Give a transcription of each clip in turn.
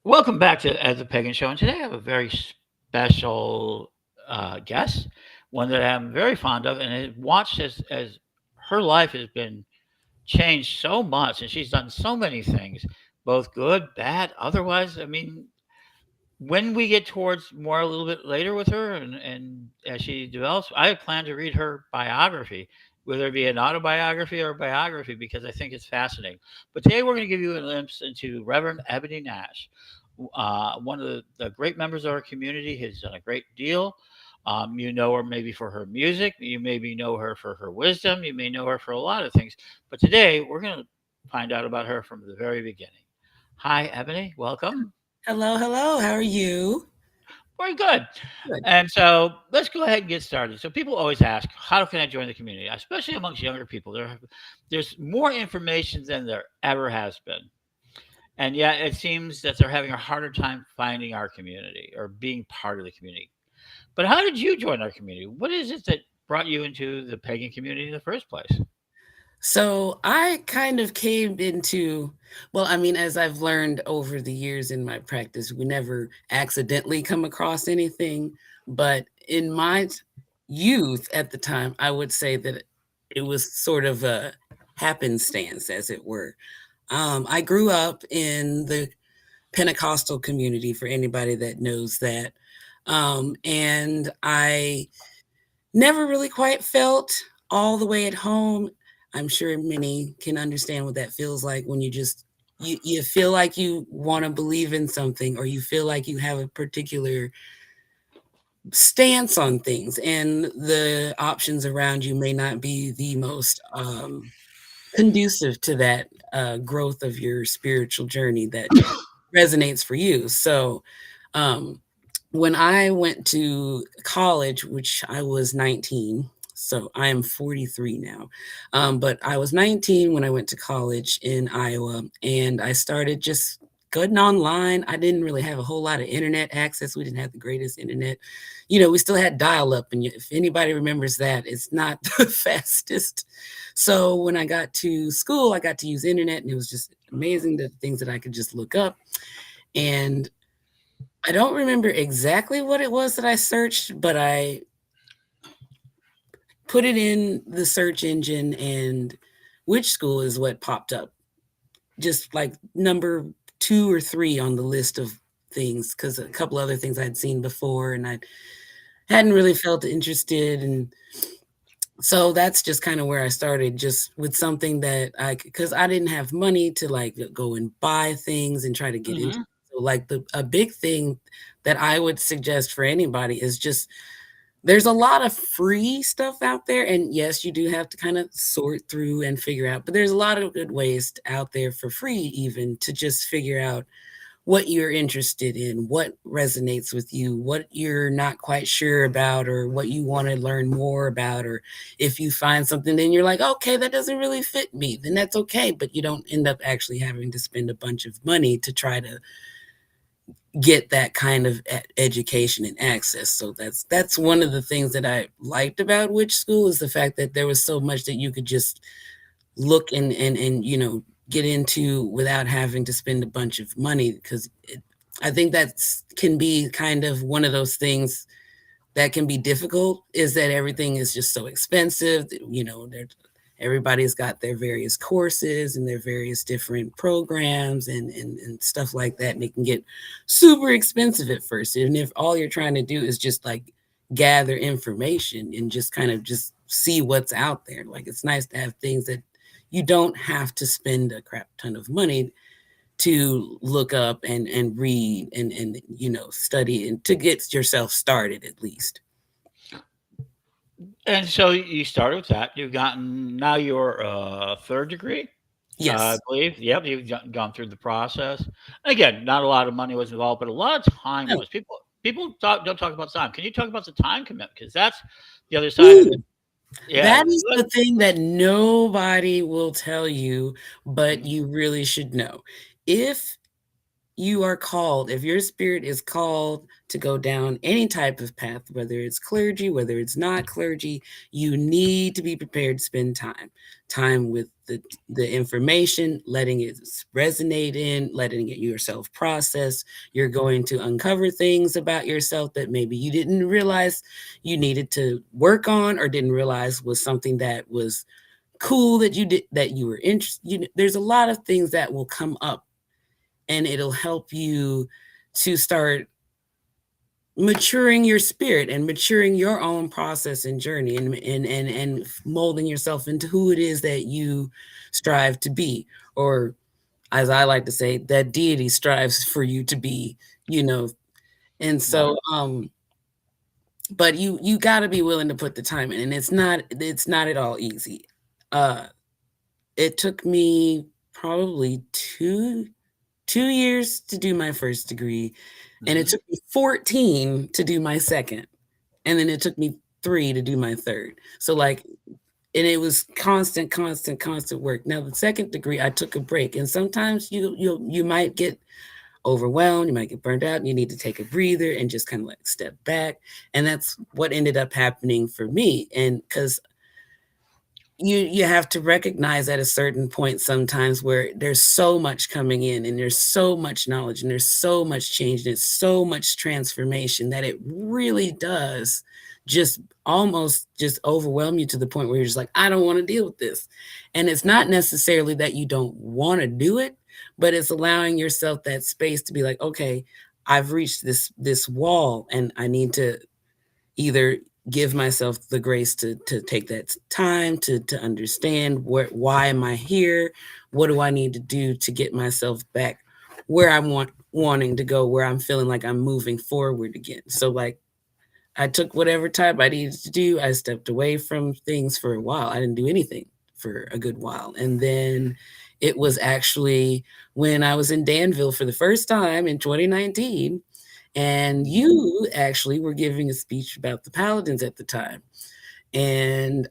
Welcome back to the Pagan Show, and today I have a very special guest, one that I'm very fond of, and I watched as her life has been changed so much, and she's done so many things, both good, bad, otherwise. I mean, when we get towards more a little bit later with her, and as she develops, I plan to read her biography, whether it be an autobiography or a biography, because I think it's fascinating. But today we're going to give you a glimpse into Reverend Ebony Nash, one of the great members of our community. Has done a great deal. You know her maybe for her music. You maybe know her for her wisdom. You may know her for a lot of things. But today we're going to find out about her from the very beginning. Hi, Ebony. Welcome. Hello, hello. How are you? Very good. Good. And so let's go ahead and get started. So people always ask, how can I join the community? Especially amongst younger people. There's more information than there ever has been. And yet it seems that they're having a harder time finding our community or being part of the community. But how did you join our community? What is it that brought you into the pagan community in the first place? So I kind of came into, well, I mean, as I've learned over the years in my practice, we never accidentally come across anything. But in my youth at the time, I would say that it was sort of a happenstance, as it were. I grew up in the Pentecostal community, for anybody that knows that. And I never really quite felt all the way at home. I'm sure many can understand what that feels like when you feel like you want to believe in something, or you feel like you have a particular stance on things, and the options around you may not be the most conducive to that growth of your spiritual journey that resonates for you. So um, when I went to college, which I was 19, so I am 43 now. But I was 19 when I went to college in Iowa, and I started just getting online. I didn't really have a whole lot of internet access. We didn't have the greatest internet. We still had dial up, and if anybody remembers that, it's not the fastest. So when I got to school, I got to use internet, and it was just amazing, the things that I could just look up. And I don't remember exactly what it was that I searched, but I put it in the search engine, and which school is what popped up. Just like number 2 or 3 on the list of things, because a couple other things I'd seen before, and I hadn't really felt interested. And so that's just kind of where I started, just with something that because I didn't have money to like go and buy things and try to get into. Hmm. So like a big thing that I would suggest for anybody is just, there's a lot of free stuff out there, and yes, you do have to kind of sort through and figure out, but there's a lot of good ways out there for free, even to just figure out what you're interested in, what resonates with you, what you're not quite sure about, or what you want to learn more about. Or if you find something, then you're like, okay, that doesn't really fit me, then that's okay. But you don't end up actually having to spend a bunch of money to try to get that kind of education and access. So that's one of the things that I liked about Witch School, is the fact that there was so much that you could just look and get into without having to spend a bunch of money. Because I think that's can be kind of one of those things that can be difficult, is that everything is just so expensive. Everybody's got their various courses and their various different programs and stuff like that, and it can get super expensive at first. And if all you're trying to do is just like gather information and just kind of just see what's out there, like, it's nice to have things that you don't have to spend a crap ton of money to look up and read and study, and to get yourself started at least. And so you started with that. You've gotten now your third degree, I Yes. believe. Yep, you've gone through the process. Again, not a lot of money was involved, but a lot of time No. was. Don't talk about time. Can you talk about the time commitment? Because that's the other side of it. Ooh, Yeah. that is the thing that nobody will tell you, but you really should know. If you are called, if your spirit is called to go down any type of path, whether it's clergy, whether it's not clergy, you need to be prepared to spend time with the information, letting it resonate in, letting it yourself process. You're going to uncover things about yourself that maybe you didn't realize you needed to work on or didn't realize was something that was cool that you did, that you were interested. There's a lot of things that will come up, and it'll help you to start maturing your spirit and maturing your own process and journey, and molding yourself into who it is that you strive to be, or as I like to say, that deity strives for you to be, you know. And Right. so but you got to be willing to put the time in, and it's not at all easy. uh it took me probably 2 years to do my first degree, and it Hmm. took me 14 to do my second, and then it took me 3 to do my third. So like, and it was constant work. Now the second degree, I took a break, and sometimes you might get overwhelmed, you might get burned out, and you need to take a breather and just kind of like step back. And that's what ended up happening for me. And because you have to recognize at a certain point sometimes where there's so much coming in, and there's so much knowledge, and there's so much change, and there's so much transformation that it really does just almost just overwhelm you to the point where you're just like, I don't want to deal with this. And it's not necessarily that you don't want to do it, but it's allowing yourself that space to be like, okay, I've reached this wall, and I need to either give myself the grace to take that time to understand why am I here, what do I need to do to get myself back where I wanting to go, where I'm feeling like I'm moving forward again. So like, I took whatever time I needed to do. I stepped away from things for a while. I didn't do anything for a good while, and then it was actually when I was in Danville for the first time in 2019, and you actually were giving a speech about the Paladins at the time. And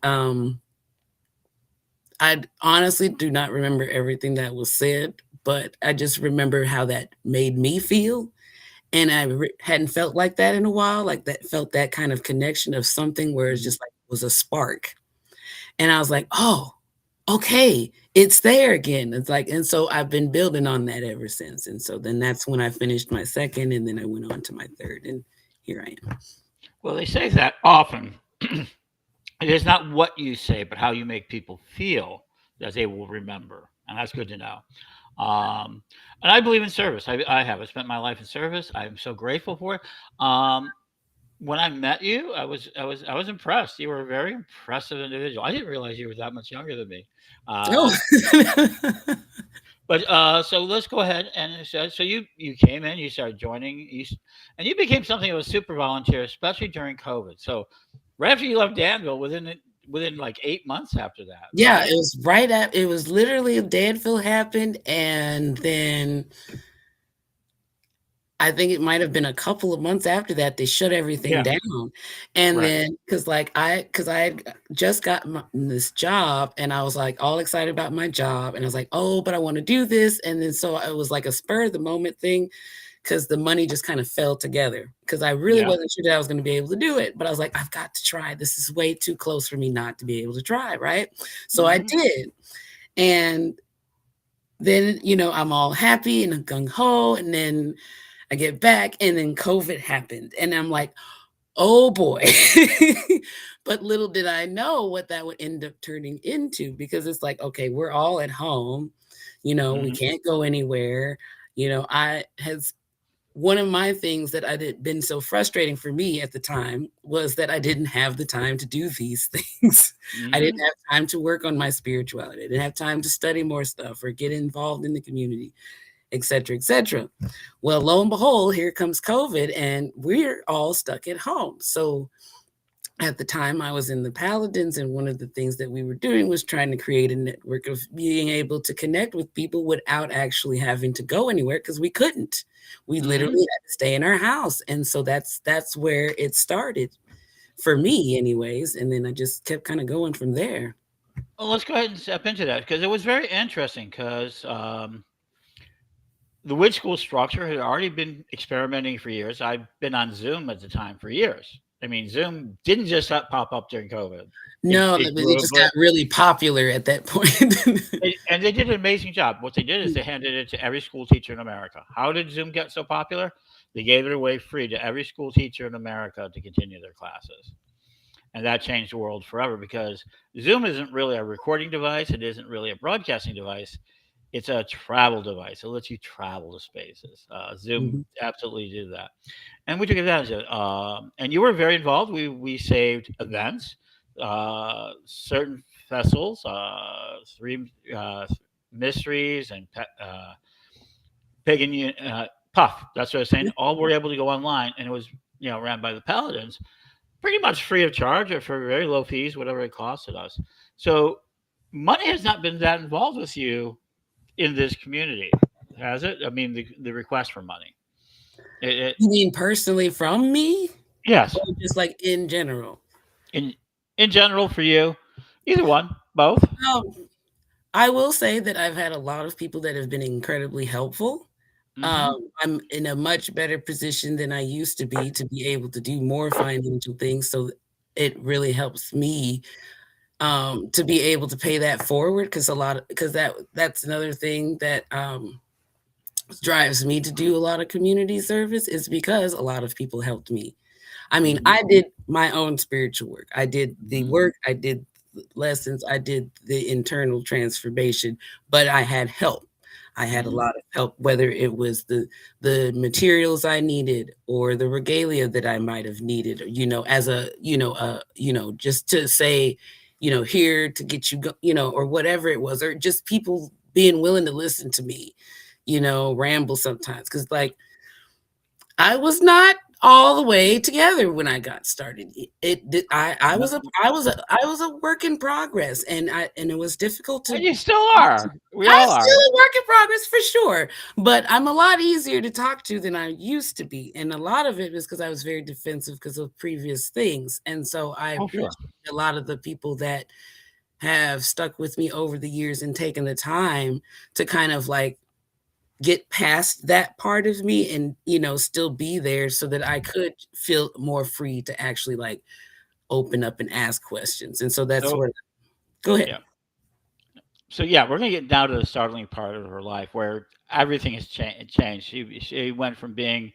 I honestly do not remember everything that was said, but I just remember how that made me feel. And hadn't felt like that in a while, like that, felt that kind of connection of something where it's Hmm. just like it was a spark. And I was like, oh, okay, it's there again. It's like, and so I've been building on that ever since. And so then that's when I finished my second, and then I went on to my third, and here I am. Well, they say that often. It is not what you say, but how you make people feel that they will remember, and that's good to know. Um, and I believe in service. I have. I spent my life in service. I'm so grateful for it. Um, when I met you, I was impressed. You were a very impressive individual. I didn't realize you were that much younger than me. Oh. But so let's go ahead and so you came in, you started joining, and you became something of a super volunteer, especially during COVID. So right after you left Danville, within like 8 months after that, Yeah, right? it was literally Danville happened, and then I think it might have been a couple of months after that, they shut everything Yeah, down. And right. then, because I had just got this job, and I was like all excited about my job, and I was like, oh, but I want to do this. And then so it was like a spur of the moment thing, because the money just kind of fell together. Because I really Yeah. wasn't sure that I was going to be able to do it, but I was like, I've got to try. This is way too close for me not to be able to try, right? So I Hmm. did. And then, I'm all happy and gung ho. And then I get back, and then COVID happened. And I'm like, oh boy. But little did I know what that would end up turning into, because it's like, okay, we're all at home, we Hmm. can't go anywhere. I has One of my things that I did been so frustrating for me at the time was that I didn't have the time to do these things. I didn't Hmm. have time to work on my spirituality. I didn't have time to study more stuff or get involved in the community, et cetera, et cetera. Well, lo and behold, here comes COVID, and we're all stuck at home. So at the time, I was in the Paladins, and one of the things that we were doing was trying to create a network of being able to connect with people without actually having to go anywhere, because we couldn't. We literally Hmm. had to stay in our house. And so that's where it started for me anyways. And then I just kept kind of going from there. Well, let's go ahead and step into that because it was very interesting. Because the Wit School structure had already been experimenting for years. I've been on Zoom at the time for years. I mean, Zoom didn't just pop up during COVID. No, It it grew, just got really popular at that point. and they did an amazing job. What they did is they handed it to every school teacher in America. How did Zoom get so popular? They gave it away free to every school teacher in America to continue their classes. And that changed the world forever because Zoom isn't really a recording device. It isn't really a broadcasting device. It's a travel device. It lets you travel to spaces. Zoom Mhm. absolutely did that, and we took advantage of it. And you were very involved. We saved events, certain festivals, three mysteries, and pagan puff. That's what I was saying. All were able to go online, and it was ran by the paladins, pretty much free of charge or for very low fees, whatever it costed us. So money has not been that involved with you in this community, has it? I mean, the request for money. It You mean personally from me, yes, or just like in general? in in general for you, either one, both. Um, I will say that I've had a lot of people that have been incredibly helpful. Hmm. I'm in a much better position than I used to be able to do more financial things, so it really helps me, to be able to pay that forward, because that's another thing that, drives me to do a lot of community service, is because a lot of people helped me. I mean, Hmm. I did my own spiritual work. I did the Hmm. work, I did lessons, I did the internal transformation, but I had help. I had a Hmm. lot of help, whether it was the materials I needed or the regalia that I might have needed, as just to say, here to get you go, or whatever it was, or just people being willing to listen to me, ramble sometimes. Cause like I was not all the way together when I got started. No, I was a work in progress, and it was difficult and to. you still are. We I'm all still are. a work in progress for sure, but I'm a lot easier to talk to than I used to be, and a lot of it is because I was very defensive because of previous things, and so I Oh, sure. appreciate a lot of the people that have stuck with me over the years and taken the time to kind of like get past that part of me and, still be there so that I could feel more free to actually, like, open up and ask questions, and so that's So where. Go ahead. yeah. So yeah, we're gonna get down to the startling part of her life where everything has changed. She went from being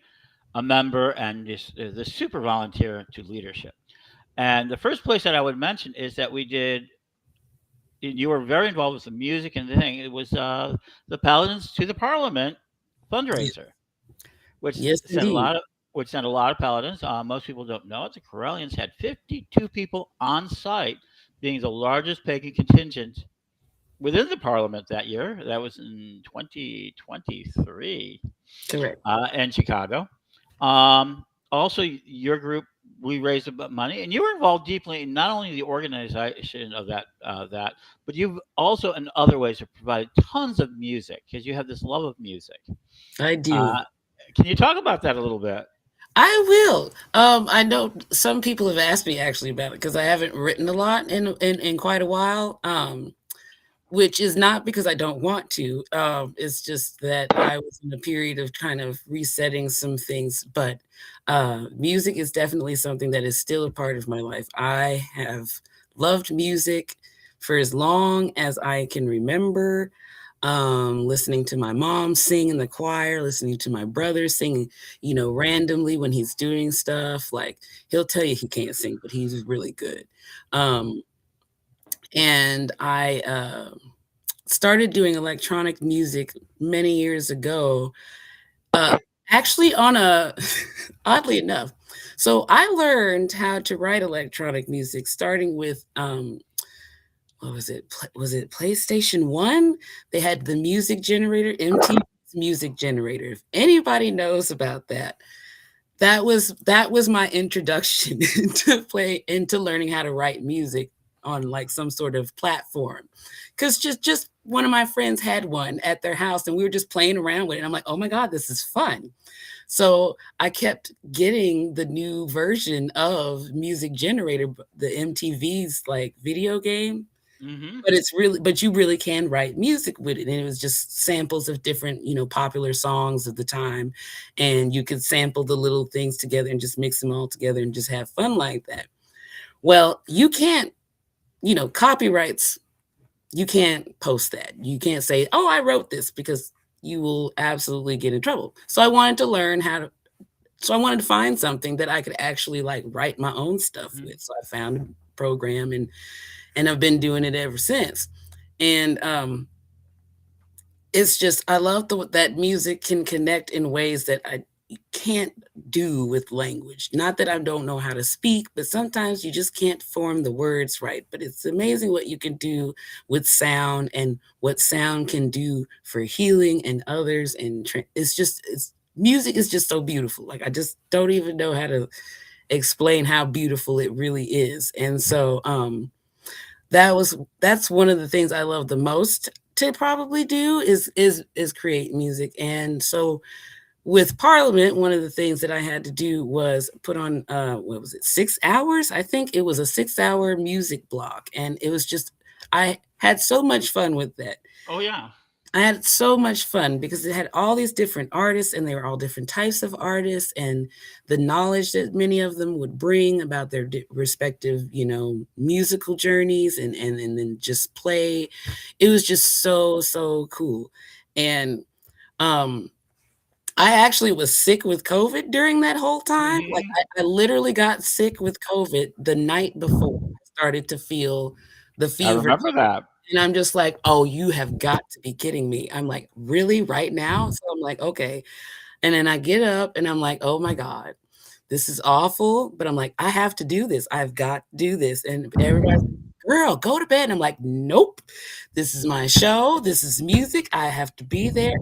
a member and the super volunteer to leadership. And the first place that I would mention is that we did. You were very involved with the music and the thing. It was the Paladins to the Parliament Ye fundraiser, which Yes, sent a indeed. lot of paladins. Most people don't know it. The Corellians had 52 people on site, being the largest pagan contingent within the Parliament that year. That was in 2023 Correct. in Chicago. Also, your group, we raised a money, and you were involved deeply in not only the organization of that, but you've also in other ways have provided tons of music because you have this love of music. I do. Uh, can you talk about that a little bit? I will. I know some people have asked me actually about it because I haven't written a lot in quite a while, which is not because I don't want to, it's just that I was in a period of kind of resetting some things, but, music is definitely something that is still a part of my life. I have loved music for as long as I can remember, listening to my mom sing in the choir, listening to my brother sing, randomly when he's doing stuff, like, he'll tell you he can't sing, but he's really good, and I, started doing electronic music many years ago, uh, actually on a oddly enough. So I learned how to write electronic music starting with, what was it? Was it PlayStation 1? They had the music generator, MTV's music generator. If anybody knows about that, that was my introduction into learning how to write music on like some sort of platform. Cause just one of my friends had one at their house and we were just playing around with it. And I'm like, oh my God, this is fun. So I kept getting the new version of Music Generator, the MTV's like video game. Hmm. But you really can write music with it, and it was just samples of different, popular songs of the time, and you could sample the little things together and just mix them all together and just have fun like that. Well, you can't, copyrights, you can't post that. You can't say, "Oh, I wrote this," because you will absolutely get in trouble. So I wanted to find something that I could actually like write my own stuff Hmm. with. So I found a program, and I've been doing it ever since. And it's just I love that music can connect in ways that I can't do with language. Not that I don't know how to speak, but sometimes you just can't form the words right. But it's amazing what you can do with sound and what sound can do for healing and others. And it's music is just so beautiful. Like I just don't even know how to explain how beautiful it really is. And so that's one of the things I love the most to probably do is create music. And so with Parliament, one of the things that I had to do was put on what was it, 6 hours? I think it was a 6 hour music block. And it was just I had so much fun with that. Oh yeah. I had so much fun because it had all these different artists and they were all different types of artists and the knowledge that many of them would bring about their respective, musical journeys and then just play. It was just so, so cool. And um I actually was sick with COVID during that whole time. Like Hmm. I literally got sick with COVID the night before I started to feel the I fever, remember that. and I'm just like, "Oh, you have got to be kidding me." I'm like, "Really? Right now?" So I'm like, "Okay." And then I get up and I'm like, "Oh my god. This is awful." But I'm like, "I have to do this. I've got to do this." And everybody's like, "Girl, go to bed." And I'm like, "Nope. This is my show. This is music. I have to be there."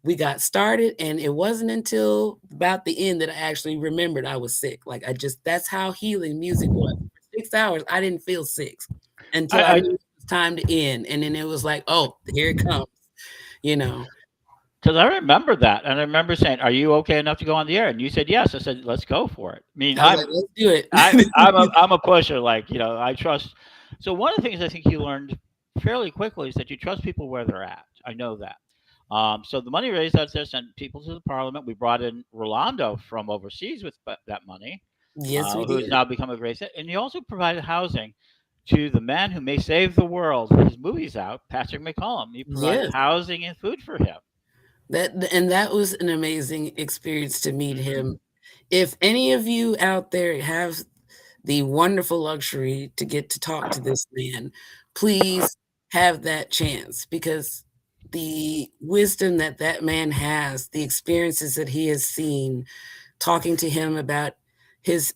We got started, and it wasn't until about the end that I actually remembered I was sick. Like, that's how healing music was. For 6 hours, I didn't feel sick until I I knew it was time to end, and then it was like, "Oh, here it comes," you know? Because I remember that, and I remember saying, "Are you okay enough to go on the air?" And you said yes. I said, "Let's go for it." I mean, I was like, "Let's do it." I'm a pusher. Like I trust. So one of the things I think you learned fairly quickly is that you trust people where they're at. I know that. So the money raised out there sent people to the parliament. We brought in Rolando from overseas with that money, Yes, we who's did. now become a great. And you also provided housing to the man who may save the world. His movie's out, Patrick McCollum. You provided Yes. housing and food for him. That was an amazing experience to meet Hmm. him. If any of you out there have the wonderful luxury to get to talk to this man, please have that chance because the wisdom that that man has, the experiences that he has seen, talking to him about his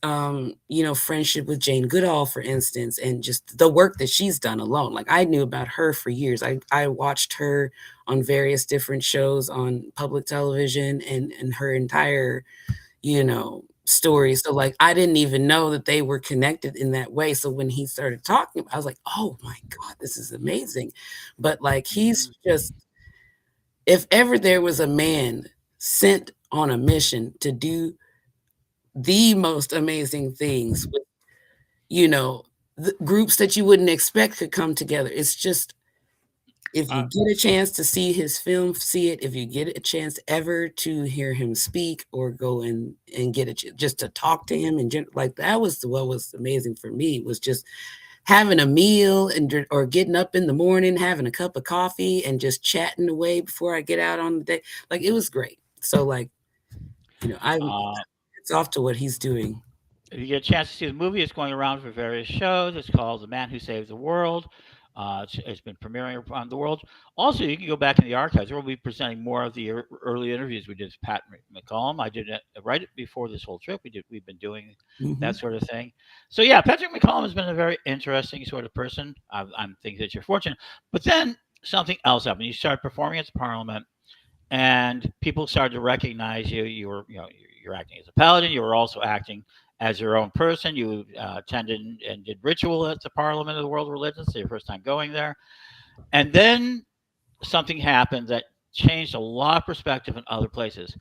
friendship with Jane Goodall, for instance, and just the work that she's done alone. Like I knew about her for years. I watched her on various different shows on public television and her entire story. So like I didn't even know that they were connected in that way. So when he started talking, I was like, oh my God, this is amazing. But like he's Hmm. just if ever there was a man sent on a mission to do the most amazing things with, you know, the groups that you wouldn't expect could come together. It's just if you Uh, get a chance to see his film, see it. If you get a chance ever to hear him speak or go and get just to talk to him and like that was what was amazing for me was just having a meal or getting up in the morning, having a cup of coffee and just chatting away before I get out on the day. Like it was great. So like, I'm uh, it's off to what he's doing. if you get a chance to see the movie, it's going around for various shows. It's called The Man Who Saved the World. It's been premiering around the world. Also, you can go back in the archives. We'll be presenting more of the early interviews we did with Pat McCollum. I did it right before this whole trip. We've been doing Mhm. that sort of thing. So yeah, Patrick McCollum has been a very interesting sort of person. I'm thinking that you're fortunate. But then something else happened. You started performing at the Parliament and people started to recognize you. You're acting as a paladin. You were also acting as your own person. You attended and did ritual at the Parliament of the World Religions. So your first time going there, and then something happened that changed a lot of perspective in other places.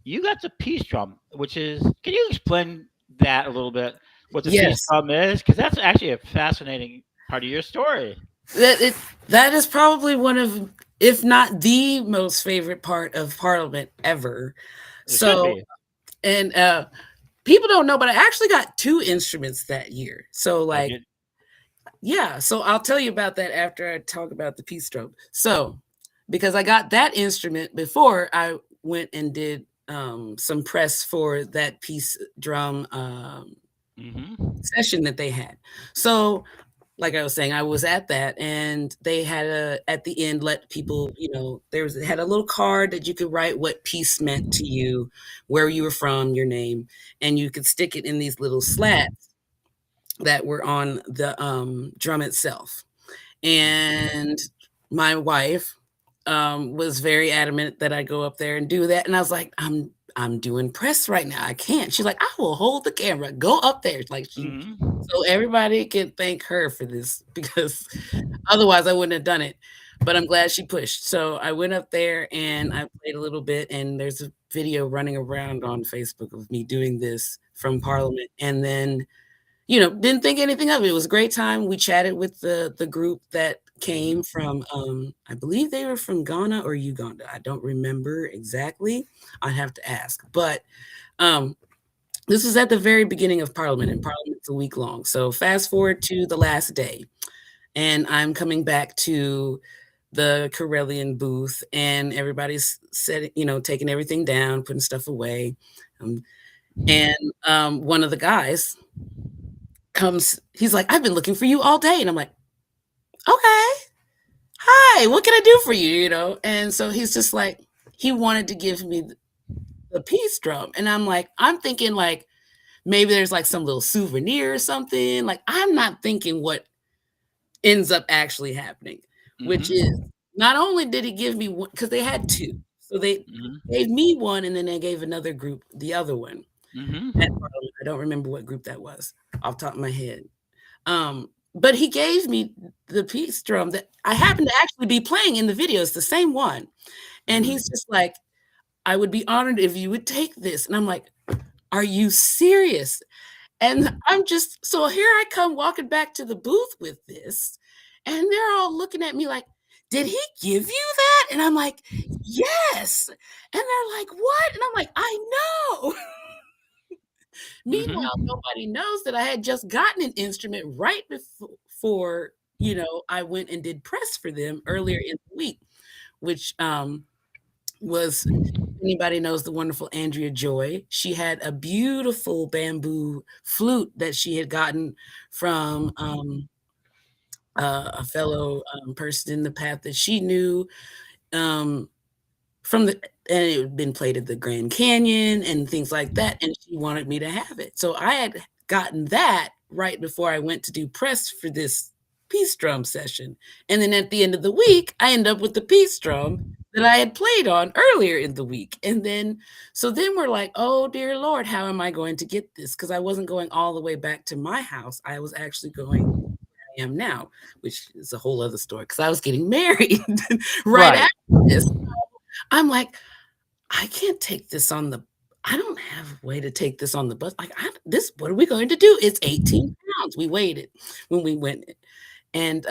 You got the peace drum, which is. Can you explain that a little bit? What the peace Yes. drum is? Because that's actually a fascinating part of your story. that it that is probably one of, if not the most favorite part of Parliament ever. It should So, be. and people don't know, but I actually got two instruments that year. So, I like, did. yeah, so I'll tell you about that after I talk about the peace drum. So, because I got that instrument before I went and did some press for that peace drum Hmm. session that they had. So, like I was saying, I was at that, and they had a at the end let people, there was had a little card that you could write what peace meant to you, where you were from, your name, and you could stick it in these little slats that were on the drum itself. And my wife was very adamant that I go up there and do that, and I was like, I'm doing press right now. I can't. She's like, I will hold the camera. Go up there. Like she, Hmm. so everybody can thank her for this because otherwise I wouldn't have done it. But I'm glad she pushed. So I went up there and I played a little bit, and there's a video running around on Facebook of me doing this from Parliament. And then, didn't think anything of it. It was a great time. We chatted with the group that came Hmm. from, I believe they were from Ghana or Uganda. I don't remember exactly. I'd have to ask. But um, this was at the very beginning of Parliament, and Parliament's a week long. So fast forward to the last day, and I'm coming back to the Corellian booth, and everybody's taking everything down, putting stuff away. Um, and one of the guys comes, he's like, I've been looking for you all day. And I'm like, okay, hi, what can I do for you? And so he's just like, he wanted to give me the peace drum. And I'm like, I'm thinking like maybe there's like some little souvenir or something. Like, I'm not thinking what ends up actually happening, which is Hmm. not only did he give me one, because they had two. So they Hmm. gave me one, and then they gave another group the other one at Hmm. Parliament. I don't remember what group that was off the top of my head. But he gave me the peace drum that I happened to actually be playing in the video. It's the same one. And he's Hmm. just like, I would be honored if you would take this. And I'm like, are you serious? And I'm just, so here I come walking back to the booth with this, and they're all looking at me like, did he give you that? And I'm like, yes. And they're like, what? And I'm like, I know. Meanwhile, Hmm. nobody knows that I had just gotten an instrument right before, I went and did press for them earlier in the week, which was, anybody knows the wonderful Andrea Joy. She had a beautiful bamboo flute that she had gotten from a fellow person in the path that she knew, um, and it had been played at the Grand Canyon and things like that, and she wanted me to have it. So I had gotten that right before I went to do press for this peace drum session. And then at the end of the week, I end up with the peace drum that I had played on earlier in the week. And then, so then we're like, oh dear Lord, how am I going to get this? Because I wasn't going all the way back to my house. I was actually going where I am now, which is a whole other story because I was getting married right Right. after this. I'm like, I can't take this on the I don't have a way to take this on the bus. Like, what are we going to do? It's 18 pounds. We weighed it when we went. And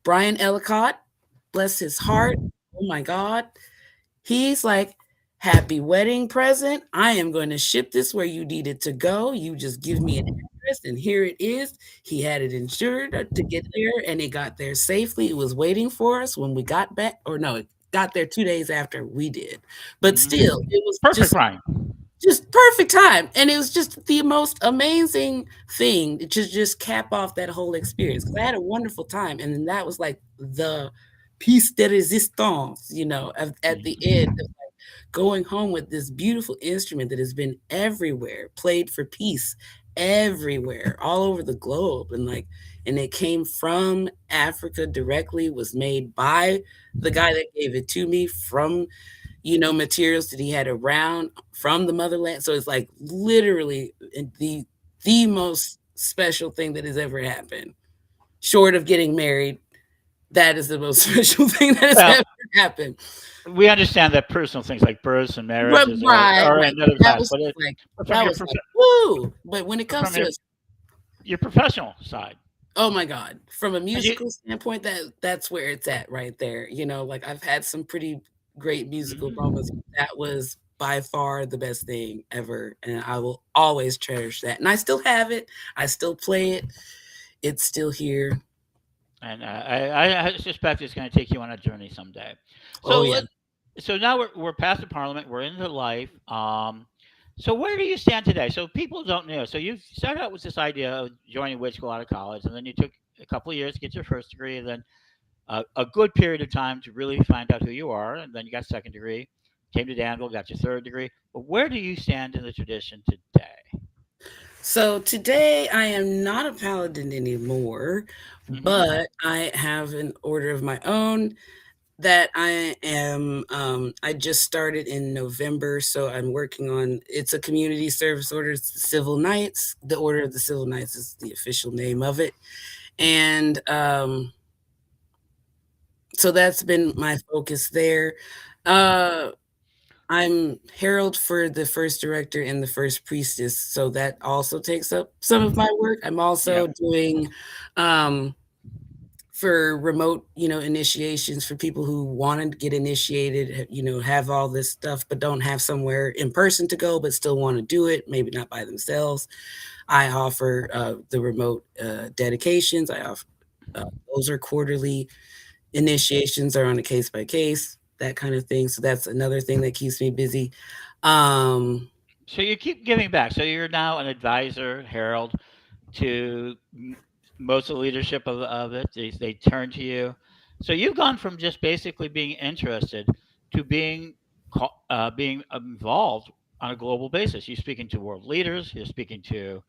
Brian Ellicott, bless his heart. Oh my God. He's like, happy wedding present. I am going to ship this where you need it to go. You just give me an address, and here it is. He had it insured to get there, and it got there safely. It was waiting for us when we got back, or no, it got there 2 days after we did. But still, Hmm. it was Perfect just crime. just perfect time, and it was just the most amazing thing to just cap off that whole experience. Because I had a wonderful time, and then that was like the piece de resistance, at the end of, Hmm. like, going home with this beautiful instrument that has been everywhere, played for peace everywhere, all over the globe, and it came from Africa directly, was made by the guy that gave it to me from materials that he had around from the motherland. So it's like literally the most special thing that has ever happened. Short of getting married, that is the most special thing that has Well, ever happened. we understand that personal things like births and But marriages right, are right. another That task, was just like but that was like, woo. But when it comes from to us, your professional side. Oh my god. From a And you musical standpoint, that's where it's at right there, like, I've had some pretty great musical moments. mhm. That was by far the best thing ever, and I will always cherish that, and I still have it, I still play it, it's still here. And I suspect it's going to take you on a journey someday. Oh, So yeah. so now we're past the parliament. We're into life. So where do you stand today? So people don't know. So you started out with this idea of joining witch school out of college, and then you took a couple of years to get your first degree, and then a good period of time to really find out who you are, and then you got second degree. Came to Danville, got your third degree. But where do you stand in the tradition today? So today I am not a paladin anymore, Hmm. but I have an order of my own that I just started in November, so I'm working on it's a community service order, it's the Civil Knights. The Order of the Civil Knights is the official name of it. And so that's been my focus there. Uh I'm herald for the first director and the first priestess, so that also takes up some of my work. I'm Yeah. also doing um for remote, initiations for people who want to get initiated, have all this stuff, but don't have somewhere in person to go, but still want to do it, maybe not by themselves. I offer the remote dedications. I offer those are quarterly. Initiations are on a case by case, that kind of thing. So that's another thing that keeps me busy. Um, So you keep giving back. So you're now an advisor, Harold, to most of the leadership of it. They turn to you. So you've gone from just basically being interested to being involved on a global basis. You're speaking to world leaders. You're speaking to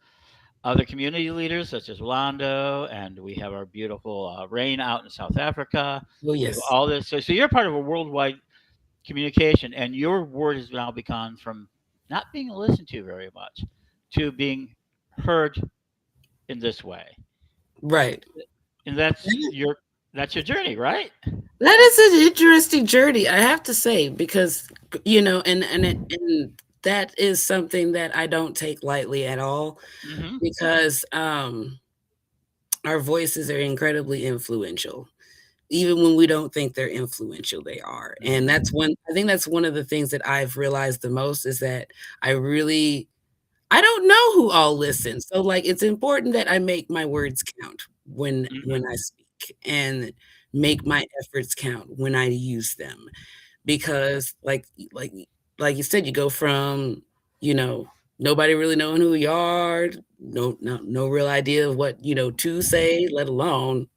other community leaders such as Rolando, and we have our beautiful Rain out in South Africa. oh We have yes, all this. So you're part of a worldwide communication, and your word has now become from not being listened to very much to being heard in this way. right. And that's your journey, right? That is an interesting journey, I have to say, because and that is something that I don't take lightly at all, Hmm. because our voices are incredibly influential. Even when we don't think they're influential, they are. And that's Hmm. one I think that's one of the things that I've realized the most is that I really I don't know who all listens. So, like, it's important that I make my words count when I Hmm. speak, and make my efforts count when I use them, because, like you said, you go from, you know, nobody really knowing who you are, no real idea of what, to say, let alone,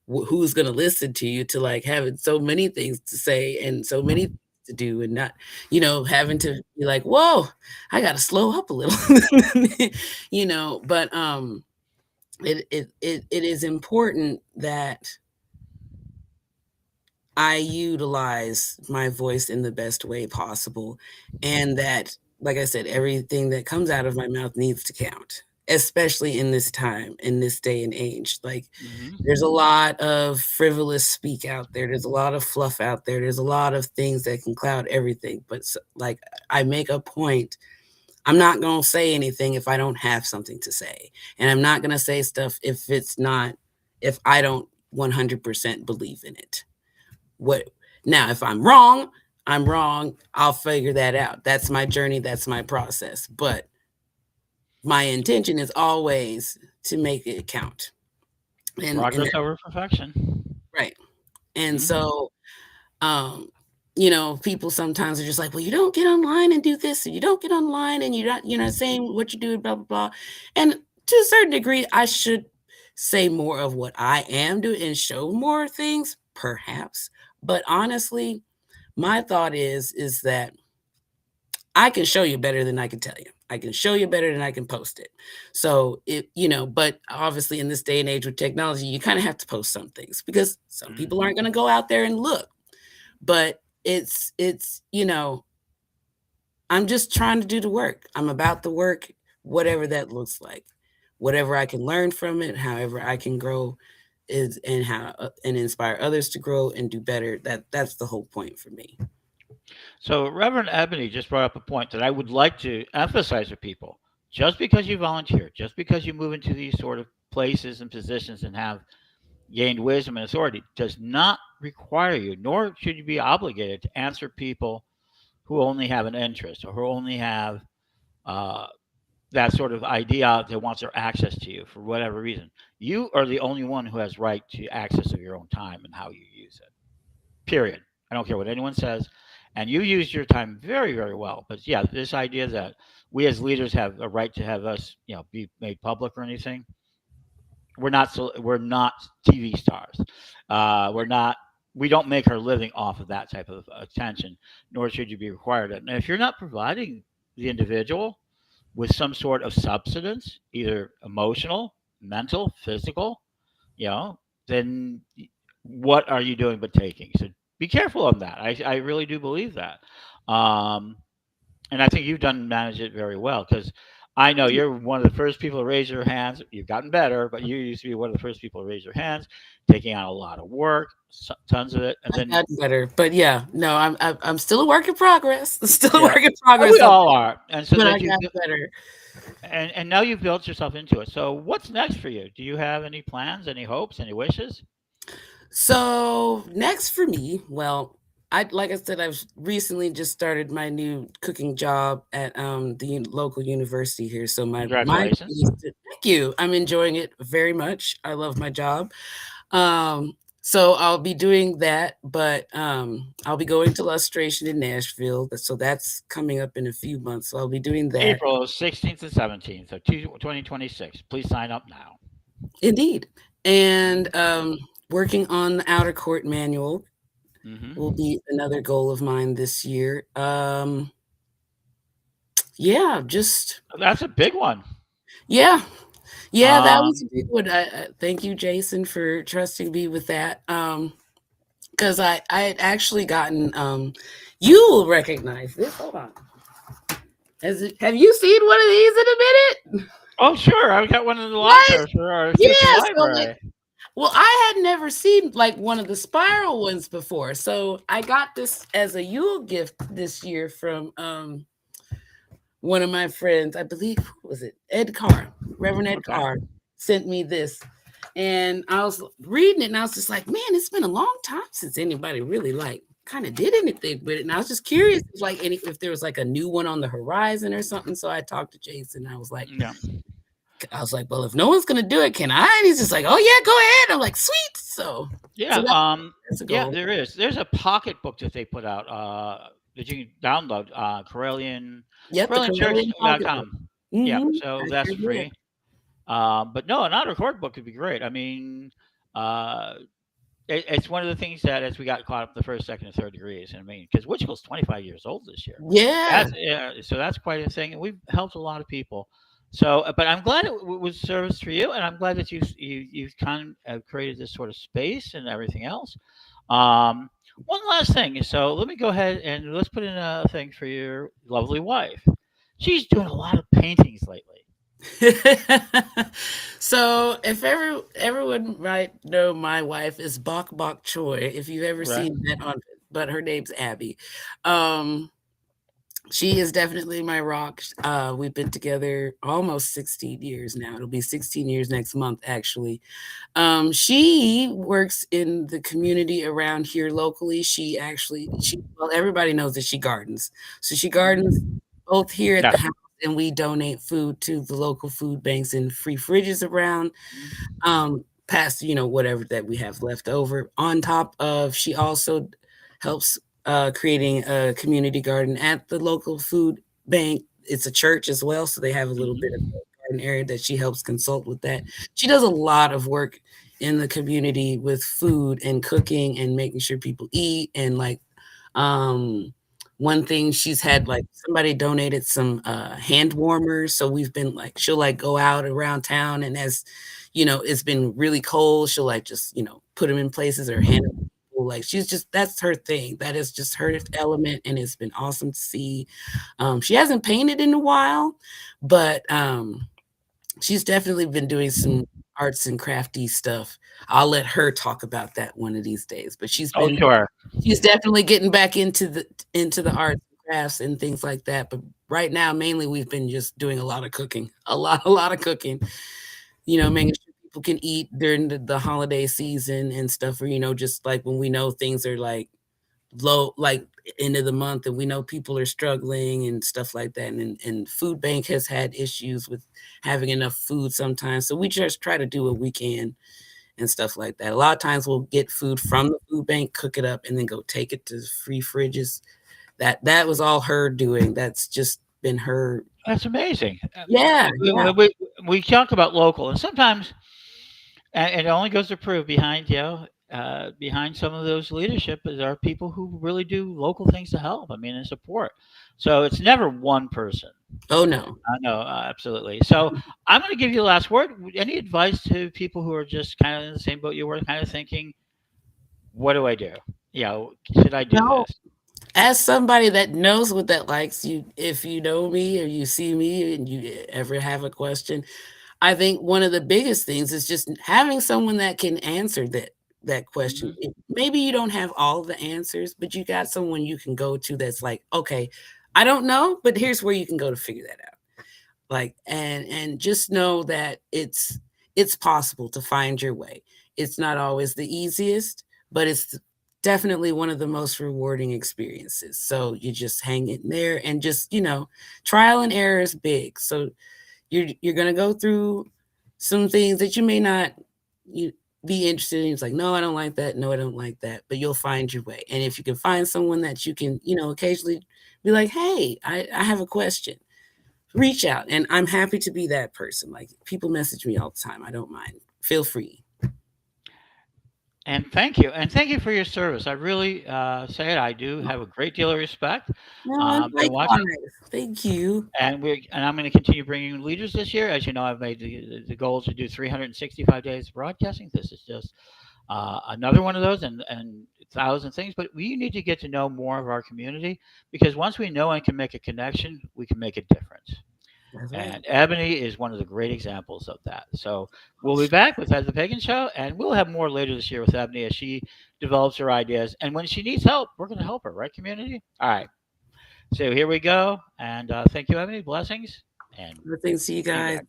who's gonna listen to you, to, like, having so many things to say and so many things to do, and not, having to be like, "Whoa, I gotta slow up a little." But, it is important that I utilize my voice in the best way possible, and that, like I said, everything that comes out of my mouth needs to count, especially in this time, in this day and age. Like, there's Hmm. a lot of frivolous speak out there. There's a lot of fluff out there. There's a lot of things that can cloud everything. But like, I make a point. I'm not going to say anything if I don't have something to say. And I'm not going to say stuff if I don't 100% believe in it. What Now, if I'm wrong, I'm wrong. I'll figure that out. That's my journey. That's my process. But my intention is always to make it count. And Progress that, over perfection. right. And Hmm. so, um, people sometimes are just like, well, you don't get online and do this, and you don't get online and you're not saying what you do, blah, blah, blah. And to a certain degree, I should say more of what I am doing and show more things, perhaps. But honestly, my thought is that I can show you better than I can tell you. I can show you better than I can post it. So but obviously in this day and age with technology, you kind of have to post some things because some people Hmm. aren't going to go out there and look. But I'm just trying to do the work. I'm about the work, whatever that looks like. Whatever I can learn from it, however I can grow is and how and inspire others to grow and do better. That's the whole point for me. So Reverend Ebony just brought up a point that I would like to emphasize to people. Just because you volunteer, just because you move into these sort of places and positions and have gained wisdom and authority does not require you, nor should you be obligated to answer people who only have an interest or who only have uh, that sort of idea that wants their access to you for whatever reason. You are the only one who has right to access of your own time and how you use it. Period. I don't care what anyone says. And you used your time very, very well. But yeah, this idea that we as leaders have a right to have us, be made public or anything. We're not TV stars. We're not. We don't make our living off of that type of attention, nor should you be required it. And if you're not providing the individual with some sort of substance, either emotional, mental, physical, then what are you doing but taking? So be careful of that. I really do believe that. Um, and I think you've done manage it very well because I know you're one of the first people to raise your hands. You've gotten better, but you used to be one of the first people to raise your hands, taking on a lot of work, tons of it, and I've then gotten better, but yeah, no, I'm still a work in progress. Still a yeah, work in we progress on all are. And so but I that you got better. and now you've built yourself into it. So what's next for you? Do you have any plans, any hopes, any wishes? So next for me, well, I like I said, I've recently just started my new cooking job at the local university here. So my goal Congratulations. is thank you. I'm enjoying it very much. I love my job. So I'll be doing that, but I'll be going to illustration in Nashville. So that's coming up in a few months. So I'll be doing that. April 16th and 17th of 2026. Please sign up now. Indeed. And working on the outer court manual will Hmm. be another goal of mine this year. Yeah, just That's a big one. yeah, yeah, that was Um, a big one. I thank you, Jason, for trusting me with that. Because I had actually gotten you will recognize this. Hold on. Have you seen one of these in a minute? oh, sure. I've got one in the Right? locker for our future Yeah. So like, library. well, I had never seen like one of the spiral ones before. So I got this as a Yule gift this year from one of my friends, I believe, who was it? Ed Carr, Reverend Ed Okay. Carr sent me this. And I was reading it and I was just like, man, it's been a long time since anybody really like kind of did anything with it. And I was just curious if like if there was like a new one on the horizon or something. So I talked to Jason. Yeah. I was like, well, if no one's gonna do it, can I? And he's just like, oh yeah, go ahead. I'm like, sweet. So Yeah. that's a Yeah, goal. there is. There's a pocket book that they put out that you can download, Yep, the Corellian pocketbook. CorellianChurch.com. Yeah. So I that's sure did. free. But no, an outer court book would be great. I mean, uh, it's one of the things that as we got caught up the first, second, and third degrees. I mean, because Wichita's 25 years old this year. Yeah. So that's quite a thing, and we've helped a lot of people. So, but I'm glad it was service for you, and I'm glad that you've kind of created this sort of space and everything else. Um, One last thing. So let me go ahead and let's put in a thing for your lovely wife. She's doing a lot of paintings lately, So if everyone might know my wife is Bok Bok Choi, if you've ever right? seen that on but her name's Abby. Um she is definitely my rock. We've been together almost 16 years now. It'll be 16 years next month, actually. She works in the community around here locally. Well, everybody knows that she gardens. So she gardens Mhm. both here at Yeah. the house and we donate food to the local food banks and free fridges around past, whatever that we have left over. On top of, she also helps creating a community garden at the local food bank. It's a church as well, so they have a little bit of Mhm. a garden area that she helps consult with that. She does a lot of work in the community with food and cooking and making sure people eat and like um one thing she's had like somebody donated some hand warmers. So we've been like she'll like go out around town and as it's been really cold, she'll like just, put them in places or hand 'em to people. Like she's just that's her thing. That is just her element and it's been awesome to see. She hasn't painted in a while, but she's definitely been doing some arts and crafty stuff. I'll let her talk about that one of these days, but Oh, sure. she's definitely getting back into the arts and crafts and things like that. But right now, mainly we've been just doing a lot of cooking, a lot of cooking. Making sure people can eat during the holiday season and stuff, or just like when we know things are like low, like end of the month, and we know people are struggling and stuff like that. And food bank has had issues with having enough food sometimes, so we just try to do what we can and stuff like that. A lot of times we'll get food from the food bank, cook it up, and then go take it to free fridges. That was all her doing. That's just been her. That's amazing. Yeah, yeah. We talk about local, and sometimes, and it only goes to prove behind behind some of those leadership is are people who really do local things to help. I mean, and support. So it's never one person. Oh no. I know, absolutely. So I'm going to give you the last word. Any advice to people who are just kind of in the same boat you were, kind of thinking, "What do I do? Should I do No. this?" As somebody that knows what that likes, if you know me or you see me and you ever have a question, I think one of the biggest things is just having someone that can answer that question. Hmm. Maybe you don't have all the answers, but you got someone you can go to that's like, okay, I don't know, but here's where you can go to figure that out. Like, and just know that it's possible to find your way. It's not always the easiest, but it's definitely one of the most rewarding experiences. So you just hang in there and just, trial and error is big. So you're gonna go through some things that you may not you be interested in. It's like, no, I don't like that. No, I don't like that. But you'll find your way. And if you can find someone that you can, occasionally be like, hey, I have a question. Reach out. And I'm happy to be that person. Like, people message me all the time. I don't mind. Feel free. And thank you for your service. I really say it. I do have a great deal of respect. No, Been watching, likewise. Thank you. and I'm going to continue bringing leaders this year. As you know, I've made the goal to do 365 days of broadcasting. This is just another one of those, and a thousand things. But we need to get to know more of our community because once we know and can make a connection, we can make a difference. That's right. And Ebony is one of the great examples of that. So we'll be back with the Pagan Show, and we'll have more later this year with Ebony as she develops her ideas. And when she needs help, we're going to help her, right, community? All right. So here we go. And thank you, Ebony. Blessings, and Thanks to you be guys. back.